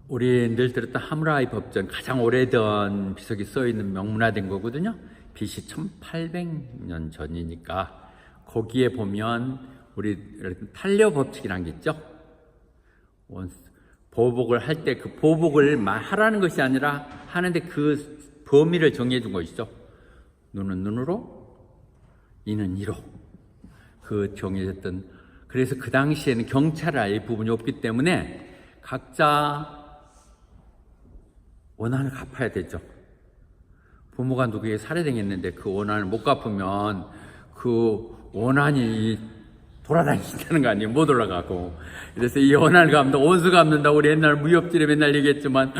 우리 늘 들었던 하무라비 법전 가장 오래된 비석이 써있는 명문화된 거거든요. BC 1800년 전이니까 거기에 보면 우리 탄력 법칙이라는 게 있죠. 보복을 할 때 그 보복을 하라는 것이 아니라 하는데 그 범위를 정해 준 것이죠. 눈은 눈으로, 이는 이로. 그 정해졌던, 그래서 그 당시에는 경찰을 알 부분이 없기 때문에 각자 원한을 갚아야 되죠. 부모가 누구에게 살해당했는데 그 원한을 못 갚으면 그 원한이 돌아다니신다는 거 아니에요. 못 올라가고. 그래서 이 원한을 갚는다, 원수 갚는다고 우리 옛날 무협지에 맨날 얘기했지만,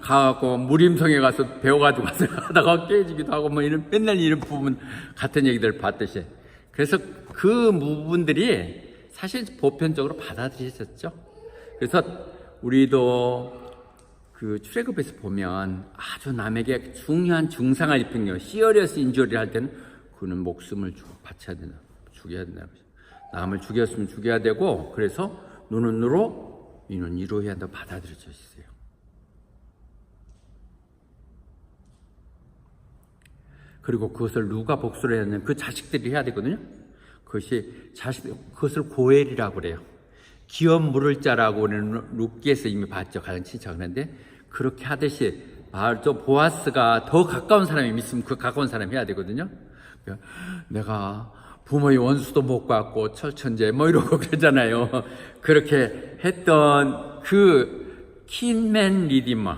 가갖고 무림성에 가서 배워가지고 가서 하다가 깨지기도 하고 뭐 이런, 맨날 이런 부분 같은 얘기들 봤듯이. 그래서 그 부분들이 사실 보편적으로 받아들여졌죠. 그래서 우리도 그 출애굽에서 보면 아주 남에게 중요한 중상을 입힌 경우, 시어리어스 인조리를 할 때는 그는 목숨을 바쳐야 된다, 죽여야 된다. 남을 죽였으면 죽여야 되고, 그래서 눈은 눈으로, 이는 이로 해야 한다고 받아들여져 있어요. 그리고 그것을 누가 복수를 해야 되냐면 그 자식들이 해야 되거든요. 그것을 고엘이라고 그래요. 기업 물을 자라고 우리는 룻기에서 이미 봤죠. 가장 친척하는데 그렇게 하듯이 보아스가 더 가까운 사람이 있으면 그 가까운 사람이 해야 되거든요. 내가 부모의 원수도 못 갚고 철천제 뭐 이러고 그러잖아요. 그렇게 했던 그 킨맨 리디머,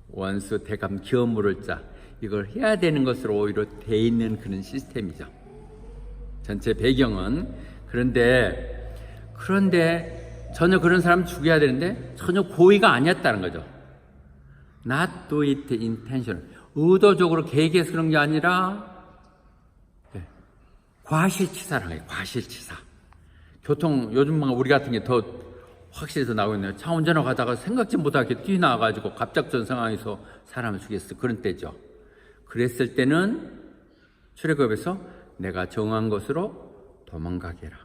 원수 대감 기업 물을 자, 이걸 해야 되는 것으로 오히려 돼 있는 그런 시스템이죠. 전체 배경은. 그런데 전혀 그런 사람 죽여야 되는데 전혀 고의가 아니었다는 거죠. Not do it intentional. 의도적으로 계획해서 그런 게 아니라 과실치사라는 거예요. 과실치사. 요즘 우리 같은 게 더 확실히 더 나오고 있네요. 차 운전하고 가다가 생각지 못하게 뛰어나와가지고 갑작스러운 상황에서 사람을 죽였어. 그런 때죠. 그랬을 때는 출애굽에서 내가 정한 것으로 도망가게 해라.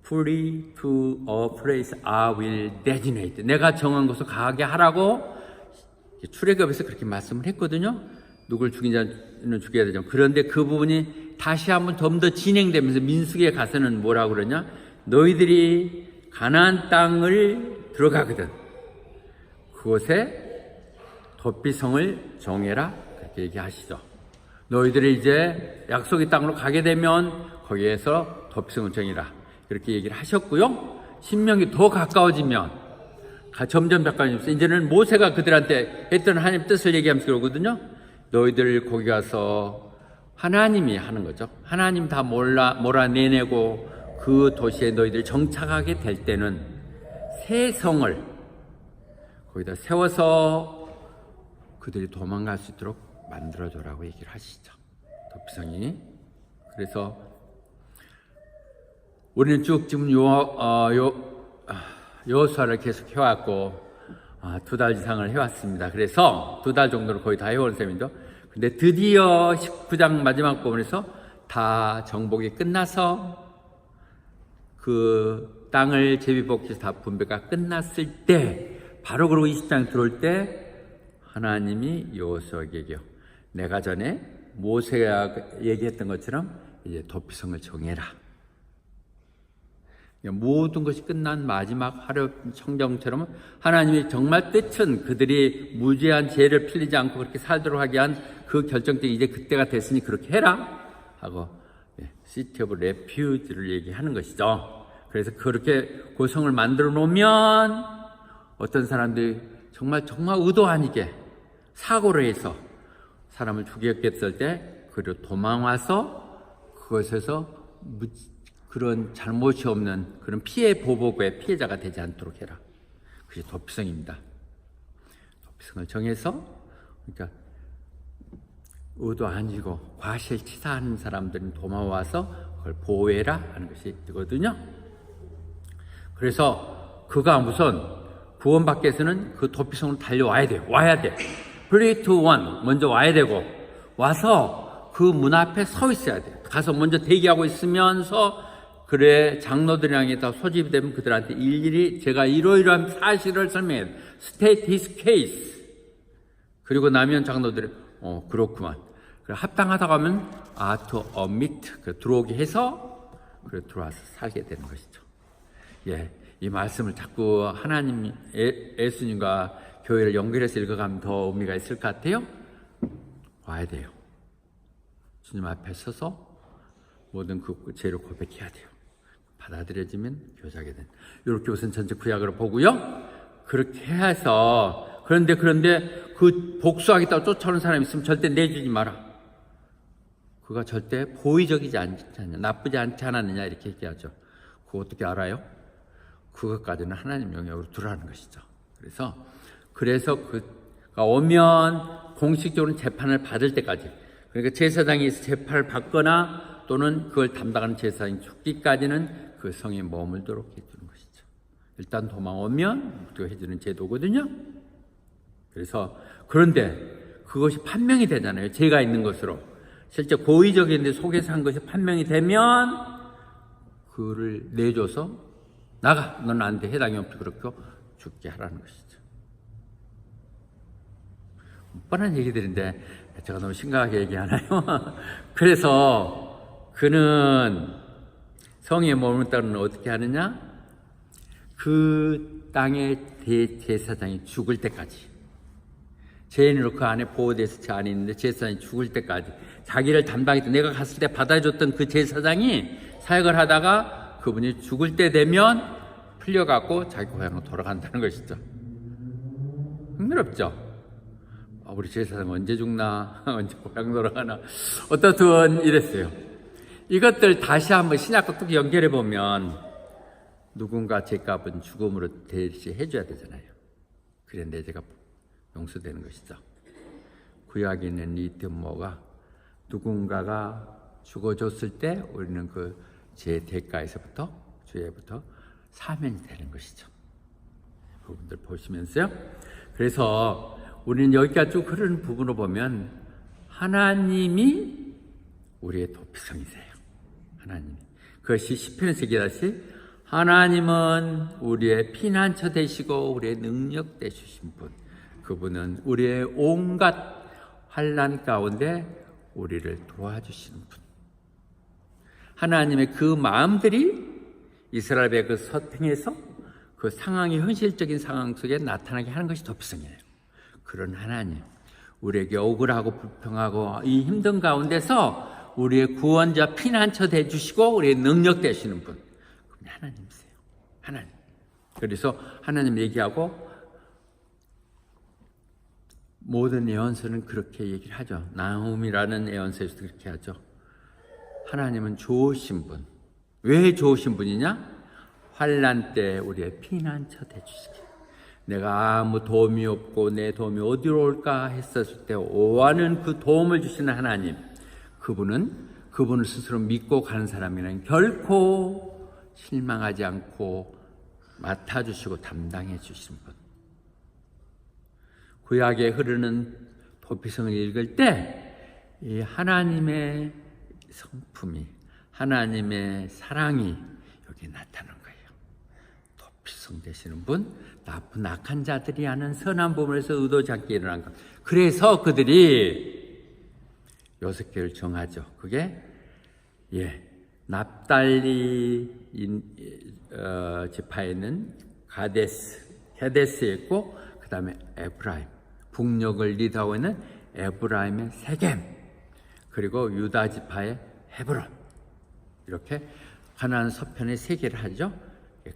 Flee to a place I will designate. 내가 정한 것을 가게 하라고 출애굽에서 그렇게 말씀을 했거든요. 누굴 죽인 자는 죽여야 되죠. 그런데 그 부분이 다시 한번 좀 더 진행되면서 민수기에 가서는 뭐라고 그러냐? 너희들이 가나안 땅을 들어가거든. 그곳에 덧비성을 정해라. 그렇게 얘기하시죠. 너희들이 이제 약속의 땅으로 가게 되면 거기에서 덧비성을 정해라. 그렇게 얘기를 하셨고요. 신명이 더 가까워지면 점점 가까워지면서 이제는 모세가 그들한테 했던 하나님 뜻을 얘기하면서 그러거든요. 너희들 거기 가서 하나님이 하는 거죠. 하나님 다 몰아내내고 그 도시에 너희들이 정착하게 될 때는 새 성을 거기다 세워서 그들이 도망갈 수 있도록 만들어줘라고 얘기를 하시죠. 덧비성이. 그래서 우리는 쭉 지금 여호수아를 계속 해왔고 2달 이상을 해왔습니다. 그래서 2달 정도를 거의 다 해온 셈이죠. 근데 드디어 19장 마지막 부분에서 다 정복이 끝나서 그 땅을 제비뽑기에서 다 분배가 끝났을 때, 바로 그러고 20장 들어올 때 하나님이 여호수아에게 얘기해요. 내가 전에 모세가 얘기했던 것처럼 이제 덧비성을 정해라. 모든 것이 끝난 마지막 화력 청정처럼 하나님이 정말 뜻은 그들이 무죄한 죄를 필리지 않고 그렇게 살도록 하게 한 그 결정적인 이제 그때가 됐으니 그렇게 해라 하고 시티 오브 레퓨지를 얘기하는 것이죠. 그래서 그렇게 고성을 만들어 놓으면 어떤 사람들이 정말 의도 아니게 사고를 해서 사람을 죽였겠을 때 그리고 도망와서 그것에서 그런 잘못이 없는 그런 피해 보복의 피해자가 되지 않도록 해라. 그게 덧비성입니다. 덧비성을 정해서, 그러니까 의도 아니고 과실치사하는 사람들은 도망와서 그걸 보호해라 하는 것이 되거든요. 그래서 그가 우선 구원받기 위해서는 그 덧비성으로 달려와야 돼요. 와야 돼. Flee to one. 먼저 와야 되고, 와서 그 문 앞에 서 있어야 돼요. 가서 먼저 대기하고 있으면서 그래 장로들이랑 다 소집이 되면 그들한테 일일이 제가 이러이러한 사실을 설명해요. State his case. 그리고 나면 장로들이 그렇구만. 그래 합당하다고 하면 to admit 들어오게 해서 그래 들어와서 살게 되는 것이죠. 예, 이 말씀을 자꾸 하나님 예수님과 교회를 연결해서 읽어가면 더 의미가 있을 것 같아요. 와야 돼요. 주님 앞에 서서 모든 그 죄를 고백해야 돼요. 받아들여지면 교제하게 된다. 이렇게 우선 전체 구약으로 보고요. 그렇게 해서 그런데 그 복수하겠다고 쫓아오는 사람이 있으면 절대 내주지 마라. 그가 절대 고의적이지 않지 않냐, 나쁘지 않지 않았느냐 이렇게 얘기하죠. 그거 어떻게 알아요? 그것까지는 하나님 영역으로 들어가는 것이죠. 그래서 그가 오면 공식적으로 재판을 받을 때까지, 그러니까 제사장이 재판을 받거나 또는 그걸 담당하는 제사장이 죽기까지는 그 성에 머물도록 해주는 것이죠. 일단 도망오면 해주는 제도거든요. 그런데 그것이 판명이 되잖아요. 죄가 있는 것으로. 실제 고의적인데 속에서 한 것이 판명이 되면 그를 내줘서 나가, 넌 안 돼, 해당이 없지, 그렇게 죽게 하라는 것이죠. 뻔한 얘기들인데 제가 너무 심각하게 얘기하나요? 그래서 그는 성에 머물다는 어떻게 하느냐? 그 땅의 대제사장이 죽을 때까지, 죄인으로 그 안에 보호돼서 제 안에 있는데 제사장이 죽을 때까지 자기를 담당했던, 내가 갔을 때 받아줬던 그 제사장이 사역을 하다가 그분이 죽을 때 되면 풀려갖고 자기 고향으로 돌아간다는 것이죠. 흥미롭죠? 우리 제사장 언제 죽나? 언제 고향 돌아가나? 어떻든 이랬어요. 이것들 다시 한번 신약과 뚝 연결해보면 누군가 죄값은 죽음으로 대시해줘야 되잖아요. 그래 내 죄가 용서되는 것이죠. 구약에 있는 이 덤모가 누군가가 죽어줬을 때 우리는 그 죄 대가에서부터, 죄부터 사면이 되는 것이죠. 부분들 보시면서요. 그래서 우리는 여기까지 쭉 흐르는 부분을 보면 하나님이 우리의 도피성이세요. 하나님이. 그것이 시편에서 얘기하듯이 하나님은 우리의 피난처 되시고 우리의 능력 되시신 분. 그분은 우리의 온갖 환난 가운데 우리를 도와주시는 분. 하나님의 그 마음들이 이스라엘 백을 서탱해서 그 상황이 현실적인 상황 속에 나타나게 하는 것이 도피성이에요. 그런 하나님, 우리에게 억울하고 불평하고 이 힘든 가운데서 우리의 구원자 피난처 되주시고 우리의 능력 되시는 분, 그분이 하나님이세요. 하나님. 그래서 하나님 얘기하고 모든 예언서는 그렇게 얘기를 하죠. 나훔이라는 예언서에서도 그렇게 하죠. 하나님은 좋으신 분. 왜 좋으신 분이냐? 환난 때 우리의 피난처 되주시기. 내가 아무 도움이 없고 내 도움이 어디로 올까 했었을 때 오하는 그 도움을 주시는 하나님. 그분을 스스로 믿고 가는 사람에는 결코 실망하지 않고 맡아주시고 담당해 주신 분. 구약에 흐르는 도피성을 읽을 때 이 하나님의 성품이, 하나님의 사랑이 여기 나타나는 거예요. 도피성 되시는 분, 나쁜 악한 자들이 하는 선한 부분에서 의도치 않게 일어난 것. 그래서 그들이 6개를 정하죠. 그게 납달리 지파에 있는 게데스에 있고, 그 다음에 에브라임, 북녘을 리드하고 있는 에브라임의 세겜, 그리고 유다 지파의 헤브론. 이렇게 가나안 서편의 3개를 하죠.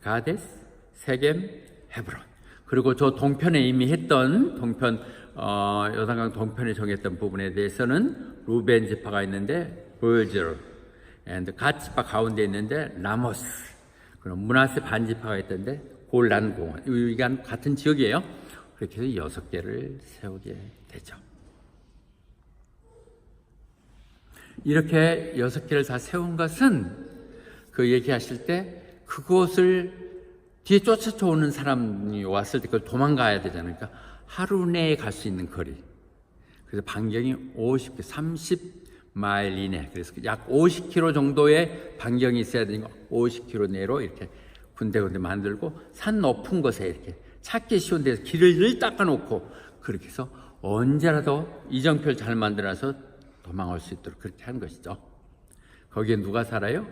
가데스, 세겜, 헤브론. 그리고 저 동편에 이미 했던 요단강 동편에 정했던 부분에 대해서는 루벤 지파가 있는데 보여지르, 갓 지파 가운데 있는데 라모스, 그럼 므낫세 반 지파가 있던데 골란 공원. 이게 같은 지역이에요. 그렇게 해서 6개를 세우게 되죠. 이렇게 6개를 다 세운 것은 그 얘기하실 때 그곳을 뒤에 쫓아오는 사람이 왔을 때 그걸 도망가야 되잖아요. 그러니까 하루 내에 갈 수 있는 거리. 그래서 반경이 30 마일 이내, 그래서 약 50km 정도의 반경이 있어야 되니까 50km 내로 이렇게 군데군데 만들고 산 높은 곳에 이렇게 찾기 쉬운 데서 길을 늘 닦아놓고 그렇게 해서 언제라도 이정표를 잘 만들어서 도망올 수 있도록 그렇게 한 것이죠. 거기에 누가 살아요?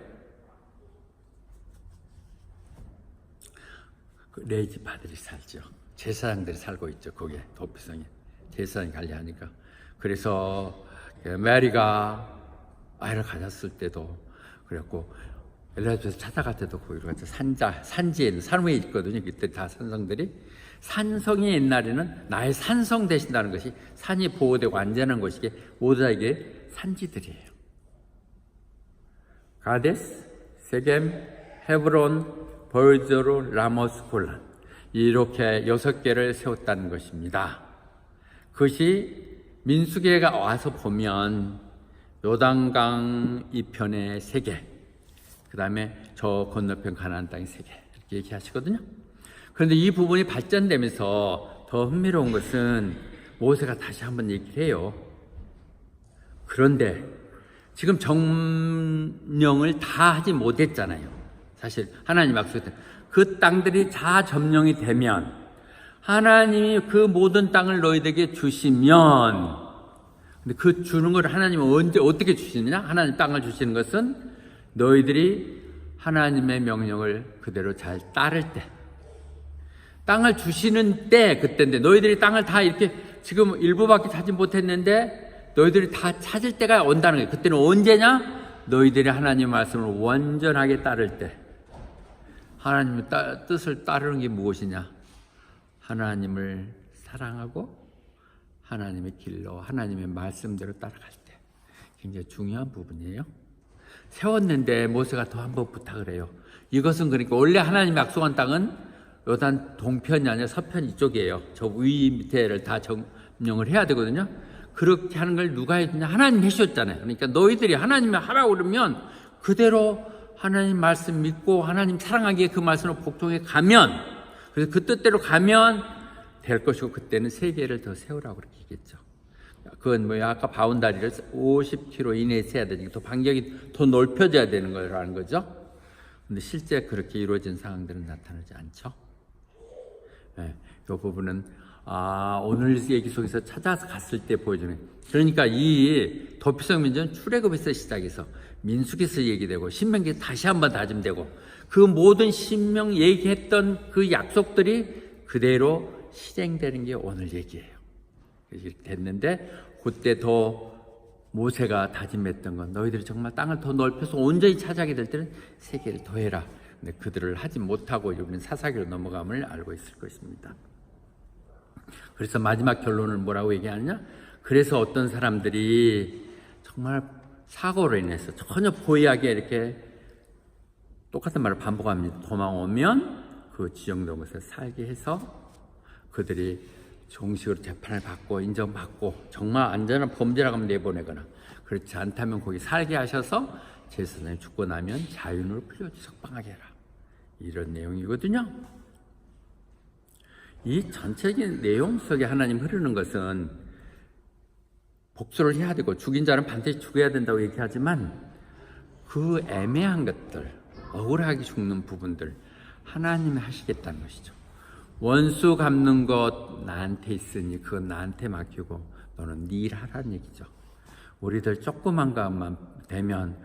레이지파들이 살죠. 제사장들이 살고 있죠. 거기에 도피성에 제사장이 관리하니까. 그래서 메리가 아이를 가졌을 때도 그랬고 엘리자베스 찾아갈 때도 거기로 가서 산지에 있는 산 위에 있거든요. 그때 다 산성들이 산성이 옛날에는 나의 산성 되신다는 것이 산이 보호되고 안전한 곳이기에 모두 다 이게 산지들이에요. 가데스, 세겜, 헤브론, 벌저로, 라모스, 골란 이렇게 6개를 세웠다는 것입니다. 그것이 민수기가 와서 보면 요단강 이편에 3개, 그 다음에 저 건너편 가나안 땅에 3개 이렇게 얘기하시거든요. 그런데 이 부분이 발전되면서 더 흥미로운 것은 모세가 다시 한번 얘기를 해요. 그런데 지금 점령을 다 하지 못했잖아요. 사실 하나님 약속했던 그 땅들이 다 점령이 되면 하나님이 그 모든 땅을 너희에게 주시면, 근데 그 주는 걸 하나님은 언제 어떻게 주시느냐? 하나님 땅을 주시는 것은 너희들이 하나님의 명령을 그대로 잘 따를 때, 땅을 주시는 때 그때인데, 너희들이 땅을 다 이렇게 지금 일부밖에 찾지 못했는데 너희들이 다 찾을 때가 온다는 거예요. 그때는 언제냐? 너희들이 하나님 말씀을 온전하게 따를 때. 하나님의 뜻을 따르는 게 무엇이냐? 하나님을 사랑하고 하나님의 길로 하나님의 말씀대로 따라갈 때. 굉장히 중요한 부분이에요. 세웠는데 모세가 더 한번 부탁을 해요. 이것은 그러니까 원래 하나님이 약속한 땅은 요단 동편이 아니라 서편 이쪽이에요. 저 위 밑에를 다 점령을 해야 되거든요. 그렇게 하는 걸 누가 해주냐? 하나님이 해주셨잖아요. 그러니까 너희들이 하나님이 하라고 그러면 그대로 하나님 말씀 믿고 하나님 사랑하기에 그 말씀으로 복종해 가면, 그래서 그 뜻대로 가면 될 것이고, 그때는 3개를 더 세우라고 그렇게 얘기했죠. 그건 뭐야? 아까 바운다리를 50km 이내에 세야 되니까 더 반경이 더 넓혀져야 되는 거라는 거죠. 근데 실제 그렇게 이루어진 상황들은 나타나지 않죠. 네, 이 부분은 오늘 얘기 속에서 찾아서 갔을 때 보여주는, 그러니까 이 도피성 민족은 출애굽에서 시작해서 민수기에서 얘기되고 신명기에서 다시 한번 다짐되고 그 모든 신명 얘기했던 그 약속들이 그대로 실행되는 게 오늘 얘기예요. 이렇게 됐는데, 그때 더 모세가 다짐했던 건 너희들이 정말 땅을 더 넓혀서 온전히 차지하게 될 때는 3개를 더 해라. 근데 그들을 하지 못하고 이번엔 사사기로 넘어감을 알고 있을 것입니다. 그래서 마지막 결론을 뭐라고 얘기하느냐? 그래서 어떤 사람들이 정말 사고로 인해서 전혀 포기하게 이렇게 똑같은 말을 반복합니다. 도망오면 그 지정된 곳에 살게 해서 그들이 정식으로 재판을 받고 인정받고 정말 안전한 범죄라고 하면 내보내거나, 그렇지 않다면 거기 살게 하셔서 제사장이 죽고 나면 자윤으로 풀려주지 석방하게 해라. 이런 내용이거든요. 이 전체적인 내용 속에 하나님 흐르는 것은 복수를 해야 되고 죽인 자는 반드시 죽어야 된다고 얘기하지만 그 애매한 것들, 억울하게 죽는 부분들 하나님이 하시겠다는 것이죠. 원수 갚는 것 나한테 있으니 그건 나한테 맡기고 너는 네 일 하라는 얘기죠. 우리들 조그만 것만 되면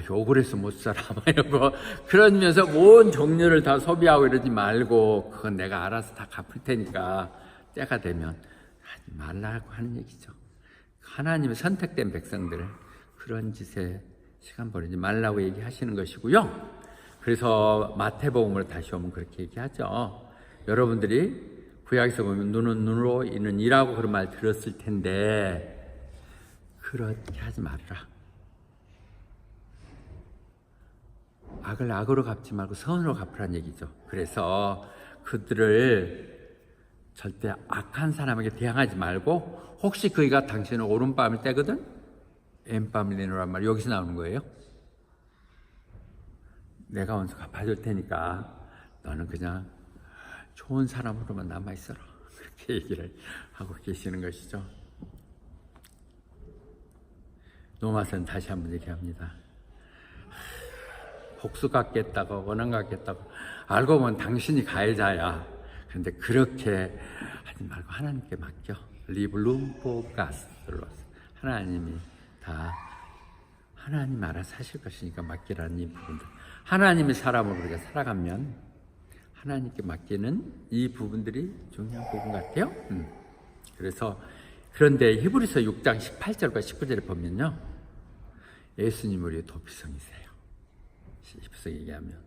욕을 해서 못 살아 이러고 그러면서 온 정료를 다 소비하고 이러지 말고 그건 내가 알아서 다 갚을 테니까 때가 되면 하지 말라고 하는 얘기죠. 하나님의 선택된 백성들 그런 짓에 시간 버리지 말라고 얘기하시는 것이고요. 그래서 마태복음으로 다시 오면 그렇게 얘기하죠. 여러분들이 구약에서 보면 눈은 눈으로 이는 이라고 그런 말 들었을 텐데 그렇게 하지 말라. 악을 악으로 갚지 말고 선으로 갚으라는 얘기죠. 그래서 그들을 절대 악한 사람에게 대항하지 말고, 혹시 그이가 당신은 오른밤을 떼거든 왼밤을 내놓으란 말 여기서 나오는 거예요. 내가 원수 갚아줄 테니까 너는 그냥 좋은 사람으로만 남아있어라. 그렇게 얘기를 하고 계시는 것이죠. 노마서는 다시 한번 얘기합니다. 복수 갖겠다고, 원한 갖겠다고, 알고 보면 당신이 가해자야. 그런데 그렇게 하지 말고 하나님께 맡겨. Leave room for God. 하나님이 다 하나님 알아서 하실 것이니까 맡기라는 이 부분들. 하나님의 사람으로 우리가 살아가면 하나님께 맡기는 이 부분들이 중요한 부분 같아요. 그래서 그런데 히브리서 6장 18절과 19절에 보면요, 예수님 우리의 도피성이세요. 히브리서 얘기하면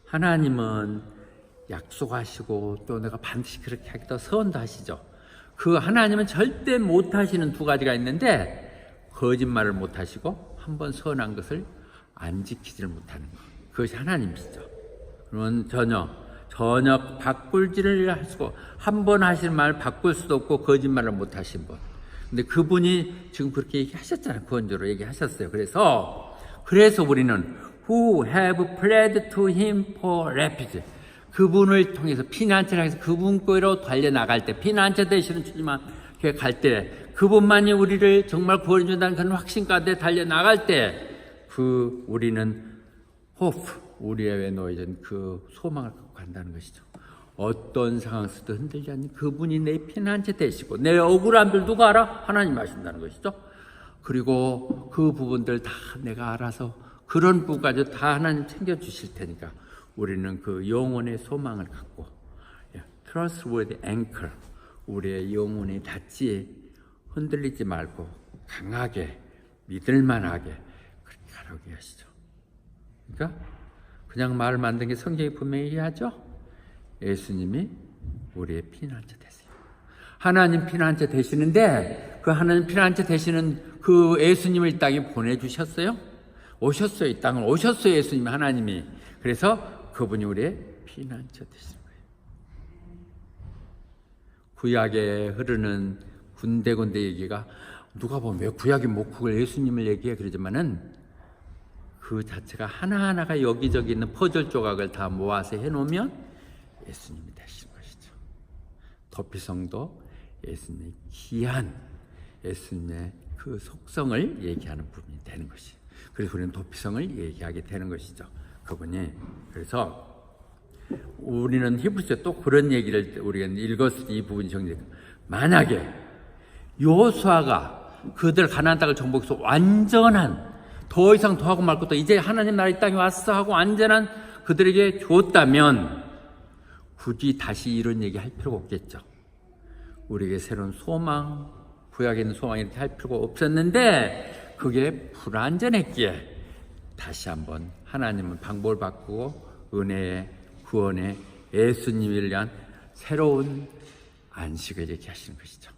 하나님은 약속하시고 또 내가 반드시 그렇게 하겠다 선도 하시죠. 그 하나님은 절대 못하시는 두 가지가 있는데 거짓말을 못하시고 한번 선한 것을 안 지키지를 못하는 것, 그것이 하나님이시죠. 그러면 전혀 바꿀지를 하시고 한 번 하실 말 바꿀 수도 없고 거짓말을 못하신 분. 근데 그분이 지금 그렇게 얘기하셨잖아요. 구원자로 얘기하셨어요. 그래서 우리는 who have fled to him for refuge, 그분을 통해서 피난처를 해서 그분께로 달려나갈 때, 피난처 되시는 주님한테 갈 때, 그분만이 우리를 정말 구원해 준다는 그런 확신 가운데 달려나갈 때, 우리는 hope, 우리의 놓여진 그 소망을 갖고 간다는 것이죠. 어떤 상황에서도 흔들지 않는 그분이 내 피난처 되시고 내 억울함들 누가 알아? 하나님 아신다는 것이죠. 그리고 그 부분들 다 내가 알아서 그런 부분까지 다 하나님 챙겨주실 테니까 우리는 그 영혼의 소망을 갖고 trustworthy anchor, 우리의 영혼이 닿지 흔들리지 말고 강하게 믿을만하게 그렇게 가라고 하시죠. 그러니까 그냥 말을 만든 게 성경이 분명히 얘기하죠. 예수님이 우리의 피난처 되세요. 하나님 피난처 되시는데 그 하나님 피난처 되시는 그 예수님을 이 땅에 보내주셨어요. 오셨어요. 이 땅을 오셨어요. 예수님이, 하나님이. 그래서 그분이 우리의 피난처 되시는 거예요. 구약에 흐르는 군데군데 얘기가 누가 보면 왜 구약이 못 그걸 예수님을 얘기해 그러지만은 그 자체가 하나하나가 여기저기 있는 퍼즐 조각을 다 모아서 해놓으면 예수님이 되시는 것이죠. 도피성도 예수님의 귀한 예수님의 그 속성을 얘기하는 부분이 되는 것이. 그래서 우리는 도피성을 얘기하게 되는 것이죠. 그분이. 그래서 우리는 히브리서에 또 그런 얘기를 우리가 읽었을 때 이 부분이 정리돼요. 만약에 여호수아가 그들 가나안 땅을 정복해서 완전한, 더 이상 더하고 말 것도 이제 하나님 나라 이 땅에 왔어 하고 완전한 그들에게 줬다면 굳이 다시 이런 얘기 할 필요가 없겠죠. 우리에게 새로운 소망, 구약에 있는 소망 이렇게 할 필요가 없었는데 그게 불완전했기에 다시 한번 하나님은 방법을 바꾸고 은혜의 구원의 예수님을 위한 새로운 안식을 얘기하시는 것이죠.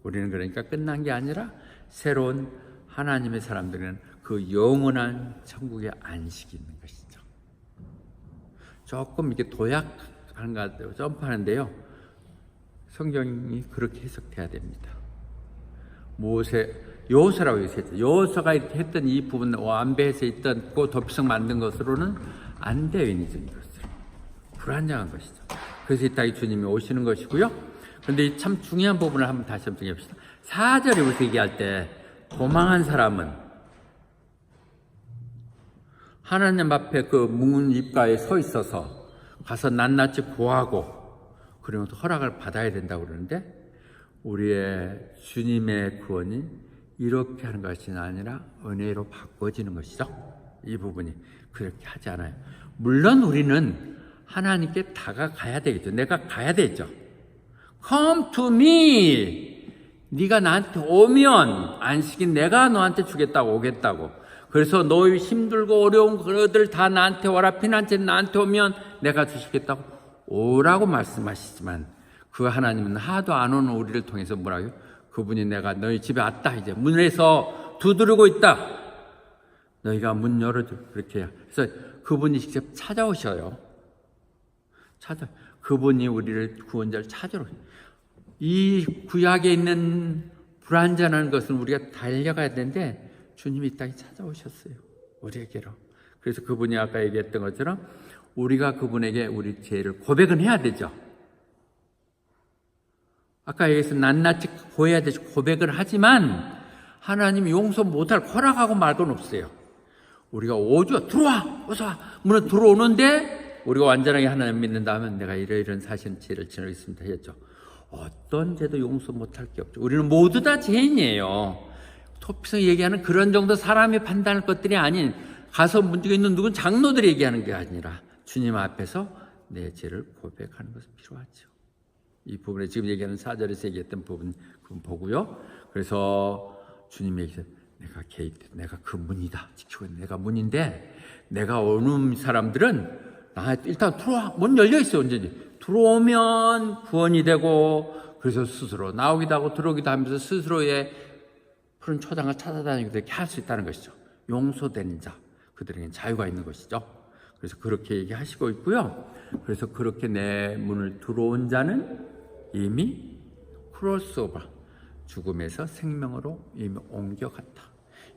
우리는 그러니까 끝난 게 아니라 새로운 하나님의 사람들은 그 영원한 천국의 안식이 있는 것이죠. 조금 이렇게 도약하는 것 같아요. 점프하는데요. 성경이 그렇게 해석돼야 됩니다. 여호수아라고 얘기했죠. 여호수아가 이렇게 했던 이 부분, 완배해서 있던 그 도피성 만든 것으로는 안 돼요. 인위적인 것으로. 불안정한 것이죠. 그래서 이 땅에 주님이 오시는 것이고요. 그런데 참 중요한 부분을 한번 다시 한번 정해봅시다. 4절에 우리가 얘기할 때 도망한 사람은 하나님 앞에 그 문 입가에 서 있어서 가서 낱낱이 구하고 그러면서 허락을 받아야 된다고 그러는데 우리의 주님의 구원이 이렇게 하는 것이 아니라 은혜로 바꿔지는 것이죠. 이 부분이 그렇게 하지 않아요. 물론 우리는 하나님께 다가가야 되겠죠. 내가 가야 되죠. Come to me. 네가 나한테 오면 안식이 내가 너한테 주겠다고 오겠다고. 그래서 너희 힘들고 어려운 그들 다 나한테 와라. 피난처 나한테 오면 내가 주시겠다고 오라고 말씀하시지만 그 하나님은 하도 안 오는 우리를 통해서 뭐라고요? 그분이 내가 너희 집에 왔다. 이제 문에서 두드리고 있다. 너희가 문 열어줘. 그렇게 해요. 그래서 그분이 직접 찾아오셔요. 그분이 우리를 구원자를 찾으러. 이 구약에 있는 불완전한 것은 우리가 달려가야 되는데 주님이 이 땅에 찾아오셨어요. 우리에게로. 그래서 그분이 아까 얘기했던 것처럼 우리가 그분에게 우리 죄를 고백은 해야 되죠. 아까 얘기해서 낱낱이 고해야 되죠. 고백을 하지만 하나님이 용서 못할 허락하고 말 건 없어요. 우리가 오죠. 들어와! 어서 와! 문에 들어오는데 우리가 완전하게 하나님 믿는다 하면 내가 이런 사실 죄를 지내고 있습니다 했죠. 어떤 죄도 용서 못할 게 없죠. 우리는 모두 다 죄인이에요. 토피서 얘기하는 그런 정도 사람이 판단할 것들이 아닌, 가서 문제가 있는 누군 장로들이 얘기하는 게 아니라 주님 앞에서 내 죄를 고백하는 것이 필요하죠. 이 부분에 지금 얘기하는 4절에서 얘기했던 부분 보고요. 그래서 주님이 얘기해서 내가 게이트, 내가 그 문이다. 지키고 있는 내가 문인데, 내가 오는 사람들은 나 일단 들어와. 문 열려 있어. 언제든지 들어오면 구원이 되고, 그래서 스스로 나오기도 하고 들어오기도 하면서 스스로의 푸른 초장을 찾아다니기도 이렇게 할 수 있다는 것이죠. 용서되는 자, 그들에게는 자유가 있는 것이죠. 그래서 그렇게 얘기하시고 있고요. 그래서 그렇게 내 문을 들어온 자는 이미 크로스오버, 죽음에서 생명으로 이미 옮겨갔다.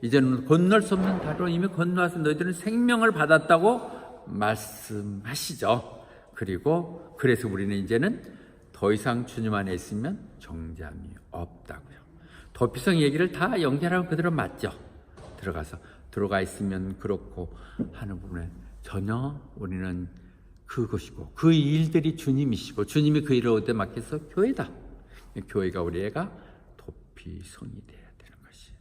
이제는 건널 수 없는 다리로 이미 건너와서 너희들은 생명을 받았다고 말씀하시죠. 그리고 그래서 우리는 이제는 더 이상 주님 안에 있으면 정죄함이 없다고요. 도피성 얘기를 다 연결하면 그대로 맞죠. 들어가 있으면 그렇고 하는 부분에 전혀 우리는 그것이고, 그 일들이 주님이시고, 주님이 그 일을 얻에 맡겨서 교회다. 교회가 우리 애가 도피성이 돼야 되는 것이에요.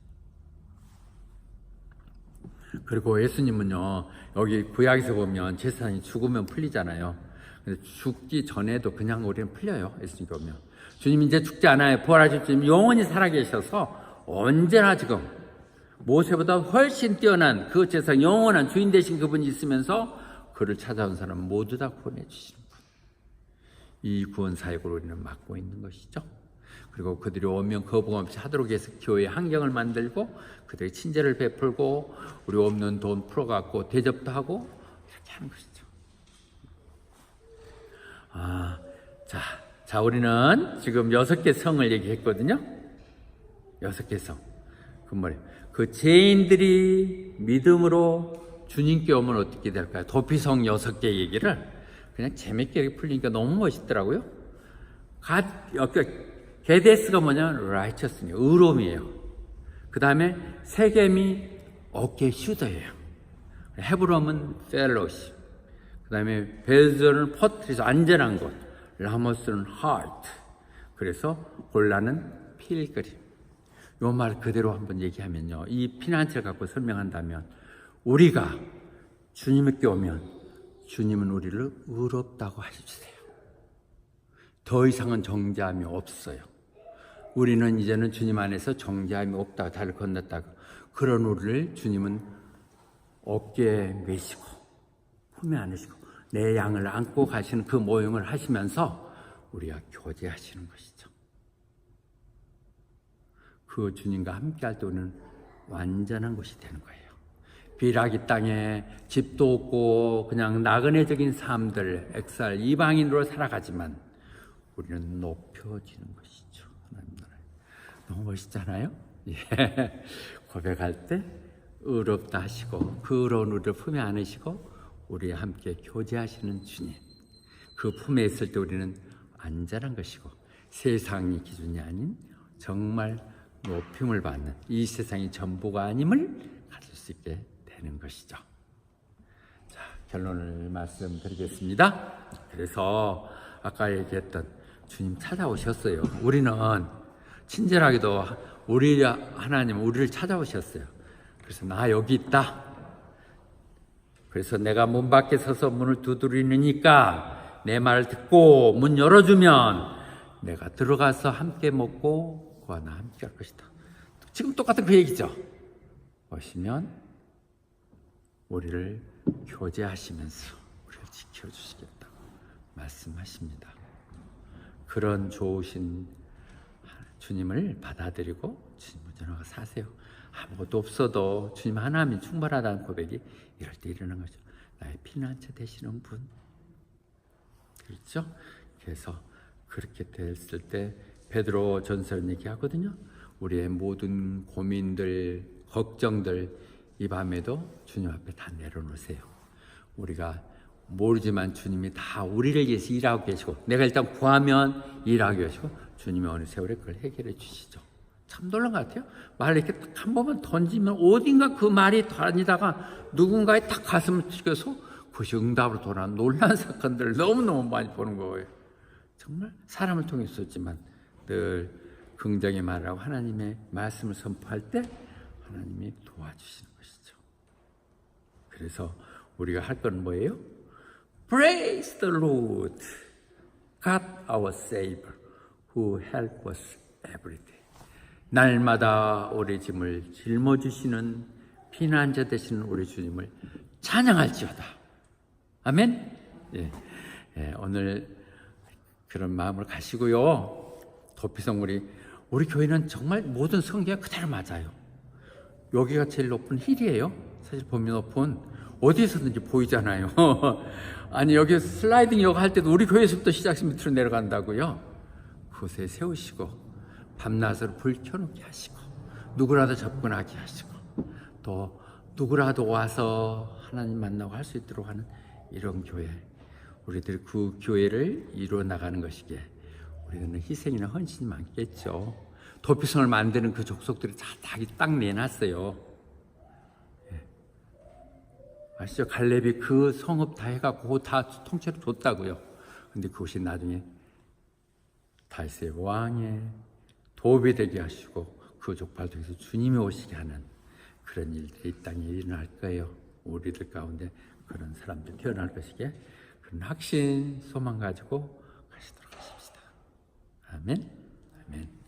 그리고 예수님은요, 여기 구약에서 보면 제사장이 죽으면 풀리잖아요. 근데 죽기 전에도 그냥 우리는 풀려요. 예수님 보면 주님이 이제 죽지 않아요. 부활하실 주님 영원히 살아계셔서 언제나 지금 모세보다 훨씬 뛰어난 그 제사장, 영원한 주인 되신 그분이 있으면서 그를 찾아온 사람 모두 다 구원해 주시는 분. 이 구원 사역을 우리는 맡고 있는 것이죠. 그리고 그들이 오면 거부감 없이 하도록 해서 교회의 환경을 만들고 그들의 친절을 베풀고 우리 없는 돈 풀어갖고 대접도 하고 이렇게 하는 것이죠. 자, 우리는 지금 6개 성을 얘기했거든요. 6개 성. 그 죄인들이 믿음으로 주님께 오면 어떻게 될까요? 도피성 6개 얘기를 그냥 재밌게 풀리니까 너무 멋있더라고요. 게데스가 뭐냐면 righteousness, 의로움이에요. 그 다음에 세겜이 어깨 슈더예요. 헤브론은 fellowship. 그 다음에 베드로는 포트리스, 안전한 곳. 라모스는 heart. 그래서 골라는 필그림. 요 말 그대로 한번 얘기하면요, 이 피난처를 갖고 설명한다면, 우리가 주님께 오면 주님은 우리를 의롭다고 해주세요. 더 이상은 정죄함이 없어요. 우리는 이제는 주님 안에서 정죄함이 없다고 다리를 건넜다고, 그런 우리를 주님은 어깨에 메시고 품에 안으시고 내 양을 안고 가시는 그 모형을 하시면서 우리가 교제하시는 것이죠. 그 주님과 함께 할 때 우리는 완전한 것이 되는 거예요. 비락이 땅에 집도 없고 그냥 나그네적인 삶들, 엑살, 이방인으로 살아가지만 우리는 높여지는 것이죠. 하나님 나라에. 너무 멋있잖아요? 예. 고백할 때 의롭다 하시고 그 의로운 우리를 품에 안으시고 우리와 함께 교제하시는 주님, 그 품에 있을 때 우리는 안전한 것이고 세상이 기준이 아닌 정말 높임을 받는, 이 세상이 전부가 아님을 가질 수 있게 되는 것이죠. 자, 결론을 말씀드리겠습니다. 그래서 아까 얘기했던 주님 찾아오셨어요. 우리는 친절하게도 우리 하나님 우리를 찾아오셨어요. 그래서 나 여기 있다. 그래서 내가 문 밖에 서서 문을 두드리니까 내 말을 듣고 문 열어주면 내가 들어가서 함께 먹고 그와 나 함께 할 것이다. 지금 똑같은 그 얘기죠. 오시면 우리를 교제하시면서 우리를 지켜주시겠다고 말씀하십니다. 그런 좋으신 주님을 받아들이고 주님을 전하고 사세요. 아무것도 없어도 주님 하나님이 충분하다는 고백이 이럴 때 일어나는 거죠. 나의 피난처 되시는 분. 그렇죠? 그래서 그렇게 됐을 때 베드로 전서는 얘기하거든요. 우리의 모든 고민들, 걱정들 이 밤에도 주님 앞에 다 내려놓으세요. 우리가 모르지만 주님이 다 우리를 위해서 일하고 계시고, 내가 일단 구하면 일하고 계시고, 주님이 어느 세월에 그걸 해결해 주시죠. 참 놀란 것 같아요. 말을 이렇게 딱 한 번만 던지면 어딘가 그 말이 다니다가 누군가의 딱 가슴을 튀겨서 그것이 응답으로 돌아오는 놀라운 사건들을 너무너무 많이 보는 거예요. 정말 사람을 통해서지만 늘 긍정의 말하고 하나님의 말씀을 선포할 때 하나님이 도와주시는 것이죠. 그래서 우리가 할 건 뭐예요? Praise the Lord, God our Savior, who help us every day. 날마다 우리 짐을 짊어지시는 피난자 되시는 우리 주님을 찬양할지어다. 아멘. 예, 오늘 그런 마음을 가시고요. 도피성 우리 교회는 정말 모든 성경이 그대로 맞아요. 여기가 제일 높은 힐이에요. 사실 보면 높은 어디에서든지 보이잖아요. 아니 여기 슬라이딩 요가 할 때도 우리 교회에서부터 시작해서 밑으로 내려간다고요. 그곳에 세우시고 밤낮으로 불 켜놓게 하시고 누구라도 접근하게 하시고 또 누구라도 와서 하나님 만나고 할 수 있도록 하는 이런 교회, 우리들 그 교회를 이루어 나가는 것이기에 우리는 희생이나 헌신이 많겠죠. 도피성을 만드는 그 족속들이 다 딱 내놨어요. 아시죠? 갈렙이 그 성읍 다 해갖고 다 통째로 줬다고요. 근데 그것이 나중에 다윗의 왕의 도움이 되게 하시고 그 족발 통해서 주님이 오시게 하는 그런 일들이 이 땅에 일어날 거예요. 우리들 가운데 그런 사람들 태어날 것이기에 그런 확신, 소망 가지고 가시도록 하십시다. 아멘. 아멘.